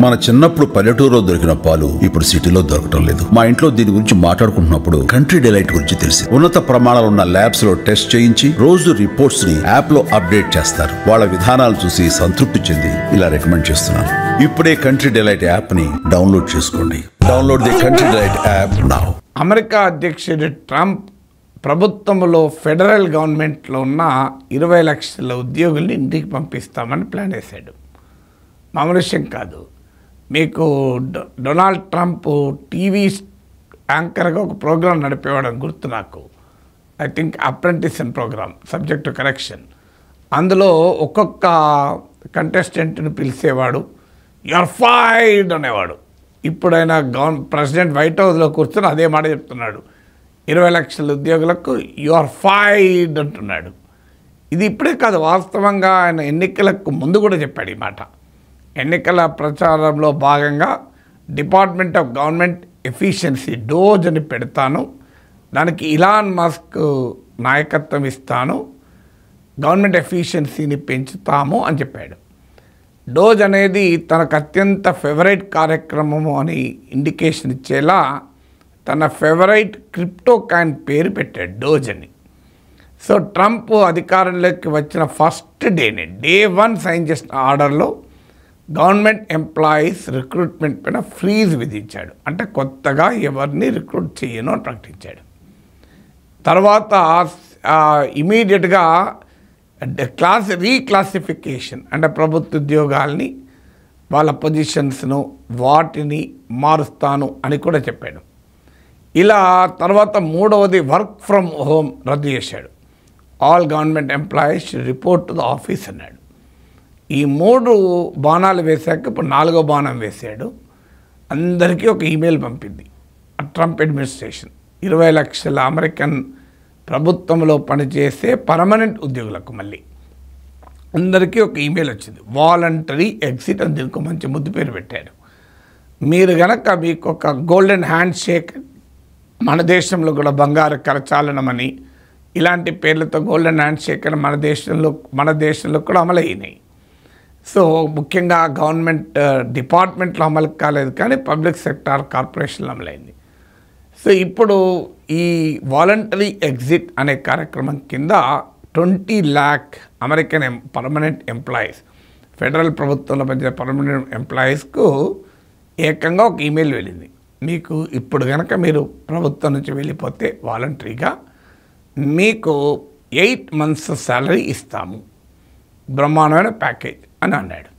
మన చిన్నప్పుడు పల్లెటూరులో దొరికిన పాలు ఇప్పుడు సిటీలో దొరకటం లేదు. మా ఇంట్లో దీని గురించి మాట్లాడుకుంటున్నప్పుడు కంట్రీ డిలైట్ గురించి తెలిసి ఉన్నత ప్రమాణాలు ఉన్న ల్యాబ్స్ లో టెస్ట్ చేయించి రోజు రిపోర్ట్స్ ని యాప్ లో అప్డేట్ చేస్తారు. వాళ్ళ విధానాలు చూసి సంతృప్తి చెంది ఇలా రికమెండ్ చేస్తున్నాను. ఇప్పుడే కంట్రీ డిలైట్ యాప్ ని డౌన్లోడ్ చేసుకోండి. Download the country delight app now. America అధ్యక్షుడు ట్రంప్ ప్రభుత్వంలో ఫెడరల్ గవర్నమెంట్లో ఉన్న 20 లక్షల ఉద్యోగుల్ని ఇంటికి పంపిస్తామని ప్లాన్ వేశాడు. మామూలు విషయం కాదు. మీకు డొనాల్డ్ ట్రంప్ టీవీ యాంకర్గా ఒక ప్రోగ్రాం నడిపేవాడు గుర్తు నాకు. I think apprentice and programme subject to correction. అందులో ఒక్కొక్క కంటెస్టెంట్ని పిలిచేవాడు. యు ఆర్ ఫైర్డ్ అనేవాడు. ఇప్పుడైనా ప్రెసిడెంట్ వైట్ హౌస్లో కూర్చొని అదే మాట చెప్తున్నాడు. 20 లక్షల ఉద్యోగులకు యు ఆర్ ఫైర్డ్ అంటున్నాడు. ఇది ఇప్పుడే కాదు, వాస్తవంగా ఆయన ఎన్నికలకు ముందు కూడా చెప్పాడు ఈ మాట. ఎన్నికల ప్రచారంలో భాగంగా department of government efficiency DOGE అని పెడతాను, దానికి ఇలాన్ మస్క్ నాయకత్వం ఇస్తాను, గవర్నమెంట్ ఎఫిషియన్సీని పెంచుతాము అని చెప్పాడు. డోజ్ అనేది తనకు అత్యంత ఫేవరెట్ కార్యక్రమము అని ఇండికేషన్ ఇచ్చేలా తన ఫేవరెట్ క్రిప్టో కాయిన్ పేరు పెట్టాడు, డోజ్ అని. సో ట్రంప్ అధికారంలోకి వచ్చిన ఫస్ట్ డేనే డే 1 సైన్ చేసిన ఆర్డర్లో గవర్నమెంట్ ఎంప్లాయీస్ రిక్రూట్మెంట్ పైన ఫ్రీజ్ విధించాడు. అంటే కొత్తగా ఎవరిని రిక్రూట్ చేయను అని ప్రకటించాడు. తర్వాత ఇమీడియట్గా రీక్లాసిఫికేషన్ అంటే ప్రభుత్వ ఉద్యోగాల్ని వాళ్ళ పొజిషన్స్ను వాటిని మారుస్తాను అని కూడా చెప్పాడు. ఇలా తర్వాత మూడవది వర్క్ ఫ్రమ్ హోమ్ రద్దు చేశాడు. All government employees report to the office అన్నాడు. ఈ 3 బాణాలు వేశాక ఇప్పుడు 4వ బాణం వేశాడు. అందరికీ ఒక ఈమెయిల్ పంపింది ట్రంప్ అడ్మినిస్ట్రేషన్. 20 లక్షల అమెరికన్ ప్రభుత్వంలో పనిచేసే పర్మనెంట్ ఉద్యోగులకు మళ్ళీ అందరికీ ఒక ఈమెయిల్ వచ్చింది. వాలంటరీ ఎగ్జిట్ అని దీనికి మంచి ముద్దు పేరు పెట్టారు. మీరు కనుక మీకు ఒక గోల్డెన్ హ్యాండ్ షేక్, మన దేశంలో కూడా బంగారు కరచాలనమని ఇలాంటి పేర్లతో గోల్డెన్ హ్యాండ్ షేక్ అని మన దేశంలో కూడా అమలైనాయి. సో ముఖ్యంగా గవర్నమెంట్ డిపార్ట్మెంట్లో అమలు కాలేదు, కానీ పబ్లిక్ సెక్టార్ కార్పొరేషన్లో అమలైంది. సో ఇప్పుడు ఈ వాలంటరీ ఎగ్జిట్ అనే కార్యక్రమం కింద 20 lakh American permanent employees, federal ప్రభుత్వంలో పనిచేసే పర్మనెంట్ ఎంప్లాయీస్కు ఏకంగా ఒక ఈమెయిల్ వెళ్ళింది. మీకు ఇప్పుడు కనుక మీరు ప్రభుత్వం నుంచి వెళ్ళిపోతే వాలంటరీగా మీకు 8 months శాలరీ ఇస్తాము, బ్రహ్మాండమైన ప్యాకేజ్ అని అన్నాడు.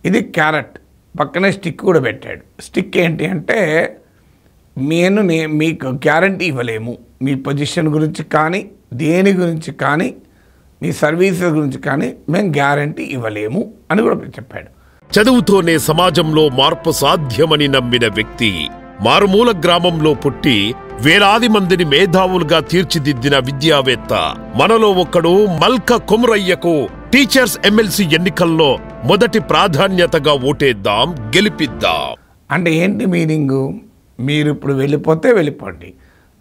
ఇది క్యారెట్, పక్కనే స్టిక్ కూడా పెట్టాడు. స్టిక్ ఏంటి అంటే మీకు గ్యారంటీ ఇవ్వలేము, మీ పొజిషన్ గురించి కానీ దేని గురించి కానీ మీ సర్వీసెస్ గురించి కానీ మేము గ్యారంటీ ఇవ్వలేము అని కూడా చెప్పాడు. చదువుతోనే సమాజంలో మార్పు సాధ్యమని నమ్మిన వ్యక్తి, మారుమూల గ్రామంలో పుట్టి వేలాది మందిని మేధావులుగా తీర్చిదిద్దిన విద్యావేత్త, మనలో ఒక్కడు మల్క కొమురయ్యకు టీచర్స్ ఎమ్మెల్సీ ఎన్నికల్లో మొదటి ప్రాధాన్యతగా ఓటేద్దాం, గెలిపిద్దాం. అంటే ఏంటి మీనింగు? మీరు ఇప్పుడు వెళ్ళిపోతే వెళ్ళిపోండి,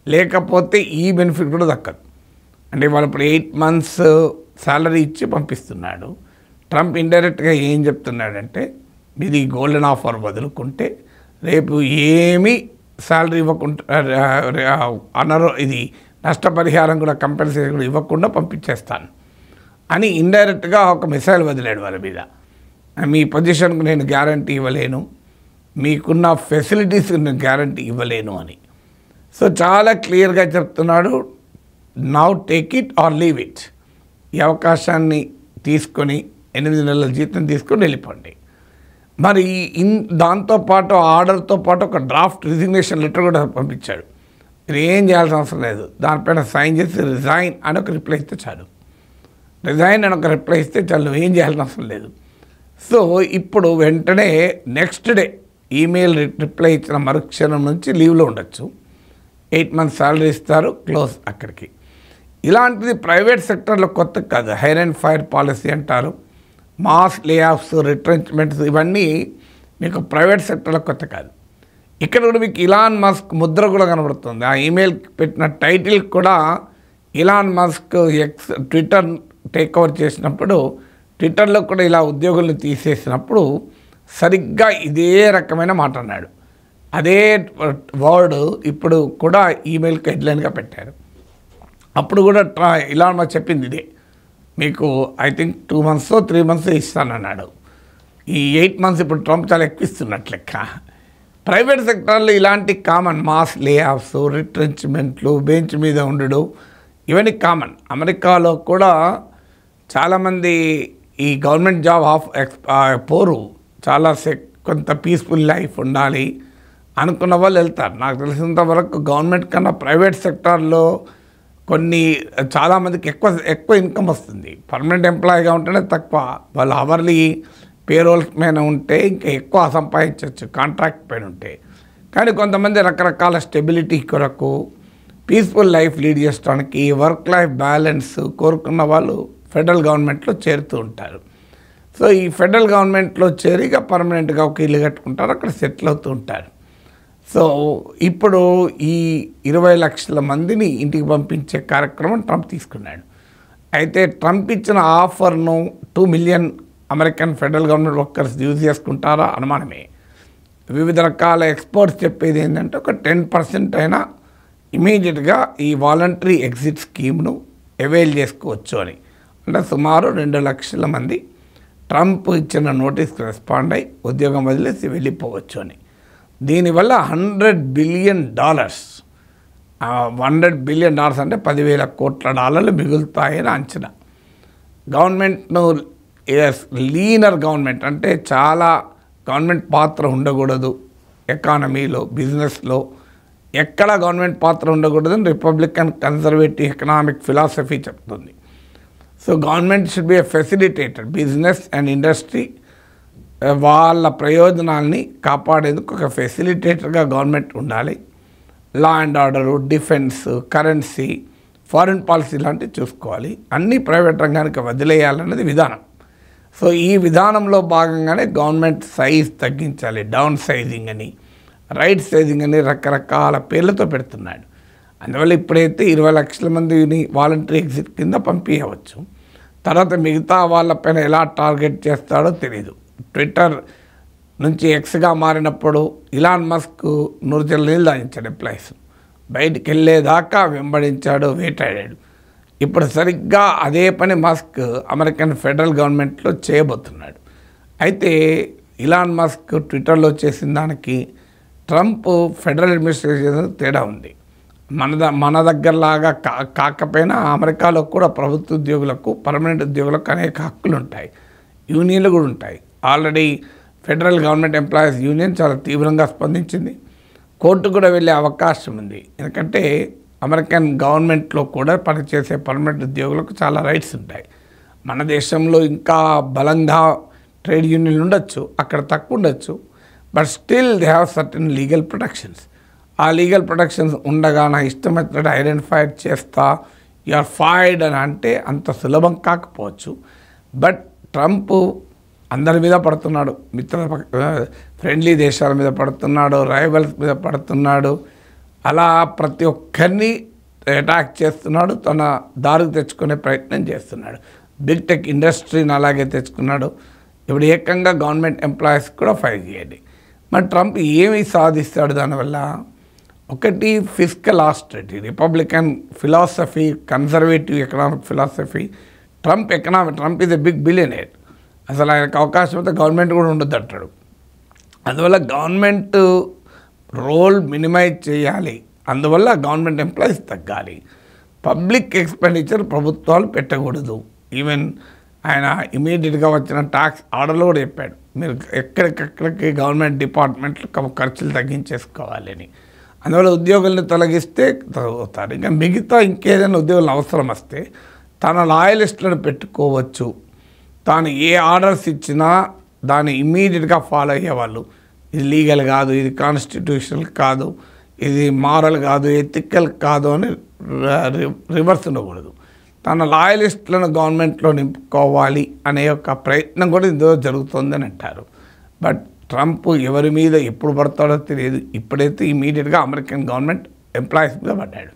లేకపోతే ఈ బెనిఫిట్ కూడా దక్కదు. అంటే వాళ్ళు ఇప్పుడు 8 months శాలరీ ఇచ్చి పంపిస్తున్నాడు. ట్రంప్ ఇండైరెక్ట్గా ఏం చెప్తున్నాడంటే మీది గోల్డెన్ ఆఫర్ వదులుకుంటే రేపు ఏమీ శాలరీ ఇవ్వకుండా ఇది నష్టపరిహారం కూడా కంపెన్సేషన్ కూడా ఇవ్వకుండా పంపించేస్తాను అని ఇండైరెక్ట్గా ఒక మిసైల్ వదిలాడు వాళ్ళ మీద. మీ పొజిషన్కు నేను గ్యారంటీ ఇవ్వలేను, మీకున్న ఫెసిలిటీస్కి నేను గ్యారంటీ ఇవ్వలేను అని. సో చాలా క్లియర్గా చెప్తున్నాడు, now take it or leave it. ఈ అవకాశాన్ని తీసుకొని 8 నెలల జీతం తీసుకొని వెళ్ళిపోండి. మరి దాంతోపాటు ఆర్డర్తో పాటు ఒక డ్రాఫ్ట్ రిజిగ్నేషన్ లెటర్ కూడా పంపించాడు. మీరు ఏం చేయాల్సిన అవసరం లేదు, దానిపైన సైన్ చేసి రిజైన్ అని ఒక రిప్లై ఇస్తే చాలు. రిజైన్ అని ఒక రిప్లై ఇస్తే చాలు, నువ్వు ఏం చేయాల్సిన అవసరం లేదు. సో ఇప్పుడు వెంటనే నెక్స్ట్ డే ఈమెయిల్ రిప్లై ఇచ్చిన మరుక్షణం నుంచి లీవ్లో ఉండొచ్చు. 8 months శాలరీ ఇస్తారు, క్లోజ్ అక్కడికి. ఇలాంటిది ప్రైవేట్ సెక్టర్లో కొత్త కాదు. హైర్ అండ్ ఫైర్ పాలసీ అంటారు, మాస్ లేఆఫ్స్, రిట్రెంచ్మెంట్స్, ఇవన్నీ మీకు ప్రైవేట్ సెక్టర్లో కొత్త కాదు. ఇక్కడ కూడా మీకు ఇలాన్ మస్క్ ముద్ర కూడా కనబడుతుంది. ఆ ఈమెయిల్ పెట్టిన టైటిల్ కూడా Elon Musk Twitter take over చేసినప్పుడు ట్విట్టర్లో కూడా ఇలా ఉద్యోగులను తీసేసినప్పుడు సరిగ్గా ఇదే రకమైన మాట అన్నాడు. అదే వర్డ్ ఇప్పుడు కూడా ఈమెయిల్కి హెడ్లైన్గా పెట్టారు. అప్పుడు కూడా ఇలాన్ మస్క్ చెప్పింది ఇదే, మీకు ఐ థింక్ 2 months 3 months ఇస్తానన్నాడు. ఈ 8 months ఇప్పుడు ట్రంప్ చాలా ఎక్కువ ఇస్తున్నట్టు లెక్క. ప్రైవేట్ సెక్టార్లో ఇలాంటి కామన్ మాస్ లే ఆఫ్స్, రిట్రెంచ్మెంట్లు, బెంచ్ మీద ఉండడు, ఇవన్నీ కామన్. అమెరికాలో కూడా చాలామంది ఈ గవర్నమెంట్ జాబ్ పోరు, చాలా కొంత పీస్ఫుల్ లైఫ్ ఉండాలి అనుకున్న వాళ్ళు వెళ్తారు. నాకు తెలిసినంత వరకు గవర్నమెంట్ కన్నా ప్రైవేట్ సెక్టార్లో చాలామందికి ఎక్కువ ఇన్కమ్ వస్తుంది. పర్మనెంట్ ఎంప్లాయీగా ఉంటేనే తక్కువ, వాళ్ళు అవర్లీ పేరోల్స్ మీద ఉంటే ఇంకా ఎక్కువ సంపాదించవచ్చు కాంట్రాక్ట్ పైన ఉంటే. కానీ కొంతమంది రకరకాల స్టెబిలిటీ కొరకు, పీస్ఫుల్ లైఫ్ లీడ్ చేయడానికి, వర్క్ లైఫ్ బ్యాలెన్స్ కోరుకున్న వాళ్ళు ఫెడరల్ గవర్నమెంట్లో చేరుతూ ఉంటారు. సో ఈ ఫెడరల్ గవర్నమెంట్లో చేరిగా పర్మనెంట్గా ఒక ఇల్లు కట్టుకుంటారు, అక్కడ సెటిల్ అవుతూ ఉంటారు. సో ఇప్పుడు ఈ 20 లక్షల మందిని ఇంటికి పంపించే కార్యక్రమం ట్రంప్ తీసుకున్నాడు. అయితే ట్రంప్ ఇచ్చిన ఆఫర్ను 2 million American federal government workers use చేసుకుంటారా అనుమానమే. వివిధ రకాల ఎక్స్పర్ట్స్ చెప్పేది ఏంటంటే ఒక 10% అయినా ఇమీడియట్గా ఈ వాలంటరీ ఎగ్జిట్ స్కీమ్ను అవైల్ చేసుకోవచ్చు అని. అంటే సుమారు 2 లక్షల మంది ట్రంప్ ఇచ్చిన నోటీస్కి రెస్పాండ్ అయ్యి ఉద్యోగం వదిలేసి వెళ్ళిపోవచ్చు అని. దీనివల్ల $100 billion, $100 billion అంటే 10,000 కోట్ల మిగులుతాయని అంచనా. గవర్నమెంట్ను లీనర్ గవర్నమెంట్ అంటే చాలా గవర్నమెంట్ పాత్ర ఉండకూడదు ఎకానమీలో, బిజినెస్లో ఎక్కడ గవర్నమెంట్ పాత్ర ఉండకూడదని రిపబ్లికన్ కన్జర్వేటివ్ ఎకనామిక్ ఫిలాసఫీ చెప్తుంది. So government should be a facilitator, business and industry వాళ్ళ ప్రయోజనాల్ని కాపాడేందుకు ఒక ఫెసిలిటేటర్గా గవర్నమెంట్ ఉండాలి. Law and order, defence, currency, foreign policy లాంటివి చూసుకోవాలి. అన్నీ ప్రైవేట్ రంగానికి వదిలేయాలన్నది విధానం. సో ఈ విధానంలో భాగంగానే గవర్నమెంట్ సైజ్ తగ్గించాలి, డౌన్ సైజింగ్ అని, రైట్ సైజింగ్ అని రకరకాల పేర్లతో పెడుతున్నాడు. అందువల్ల ఇప్పుడైతే 20 లక్షల మందిని వాలంటరీ ఎగ్జిట్ కింద పంపించవచ్చు. తర్వాత మిగతా వాళ్ళపైన ఎలా టార్గెట్ చేస్తాడో తెలియదు. ట్విట్టర్ నుంచి ఎక్స్గా మారినప్పుడు ఇలాన్ మస్క్ 100 నీళ్ళు దాయించాడు ఎంప్లాయీస్, బయటికి వెళ్ళేదాకా వెంబడించాడు, వేటాడాడు. ఇప్పుడు సరిగ్గా అదే పని మస్క్ అమెరికన్ ఫెడరల్ గవర్నమెంట్లో చేయబోతున్నాడు. అయితే ఇలాన్ మస్క్ ట్విట్టర్లో చేసిన దానికి ట్రంప్ ఫెడరల్ అడ్మినిస్ట్రేషన్ తేడా ఉంది. మన దగ్గరలాగా కాకపోయినా అమెరికాలో కూడా ప్రభుత్వ ఉద్యోగులకు, పర్మనెంట్ ఉద్యోగులకు అనేక హక్కులు ఉంటాయి, యూనియన్లు కూడా ఉంటాయి. Already federal government employees union చాలా తీవ్రంగా స్పందించింది. కోర్టు కూడా వెళ్ళే అవకాశం ఉంది. ఎందుకంటే అమెరికన్ గవర్నమెంట్లో కూడా పనిచేసే పర్మనెంట్ ఉద్యోగులకు చాలా రైట్స్ ఉంటాయి. మన దేశంలో ఇంకా బలంగా ట్రేడ్ యూనియన్లు ఉండొచ్చు, అక్కడ తక్కువ ఉండొచ్చు, but still they have certain legal protections. ఆ లీగల్ ప్రొటెక్షన్స్ ఉండగా నా ఇష్టం వచ్చినట్టు ఐడెంటిఫై చేస్తా, యు ఆర్ ఫైర్డ్ అని అంటే అంత సులభం కాకపోవచ్చు. బట్ ట్రంప్ అందరి మీద పడుతున్నాడు, ఫ్రెండ్లీ దేశాల మీద పడుతున్నాడు, రైవల్స్ మీద పడుతున్నాడు, అలా ప్రతి ఒక్కరిని అటాక్ చేస్తున్నాడు, తన దారికి తెచ్చుకునే ప్రయత్నం చేస్తున్నాడు. బిగ్ టెక్ ఇండస్ట్రీని అలాగే తెచ్చుకున్నాడు. ఇప్పుడు ఏకంగా గవర్నమెంట్ ఎంప్లాయీస్ కూడా ఫైర్ చేయండి. మరి ట్రంప్ ఏమి సాధిస్తాడు దానివల్ల? ఒకటి fiscal austerity, Republican philosophy, conservative economic philosophy. Trump is a big billionaire. అసలు ఆయనకు అవకాశం అయితే గవర్నమెంట్ కూడా ఉండొద్దు అంటాడు. అందువల్ల గవర్నమెంట్ రోల్ మినిమైజ్ చేయాలి, అందువల్ల గవర్నమెంట్ ఎంప్లాయీస్ తగ్గాలి. పబ్లిక్ ఎక్స్పెండిచర్ ప్రభుత్వాలు పెట్టకూడదు. ఈవెన్ ఆయన ఇమీడియట్గా వచ్చిన ట్యాక్స్ ఆర్డర్లో కూడా చెప్పాడు, మీరు ఎక్కడికెక్కడికి గవర్నమెంట్ డిపార్ట్మెంట్లు ఖర్చులు తగ్గించేసుకోవాలని. అందువల్ల ఉద్యోగులను తొలగిస్తే తగ్గుతారు. ఇంకా మిగతా ఇంకేదైనా ఉద్యోగులను అవసరం వస్తే తన లాయలిస్టులను పెట్టుకోవచ్చు. తాను ఏ ఆర్డర్స్ ఇచ్చినా దాన్ని ఇమ్మీడియట్గా ఫాలో అయ్యేవాళ్ళు. ఇది లీగల్ కాదు, ఇది కాన్స్టిట్యూషనల్ కాదు, ఇది మారల్ కాదు, ఎథికల్ కాదు అని రివర్స్ ఉండకూడదు. తన లాయలిస్టులను గవర్నమెంట్లో నింపుకోవాలి అనే ఒక ప్రయత్నం కూడా ఇందులో జరుగుతుందని అంటారు. బట్ ట్రంప్ ఎవరి మీద ఎప్పుడు పడతాడో తెలియదు. ఇప్పుడైతే ఇమీడియట్గా అమెరికన్ గవర్నమెంట్ ఎంప్లాయీస్ మీద పడ్డాడు.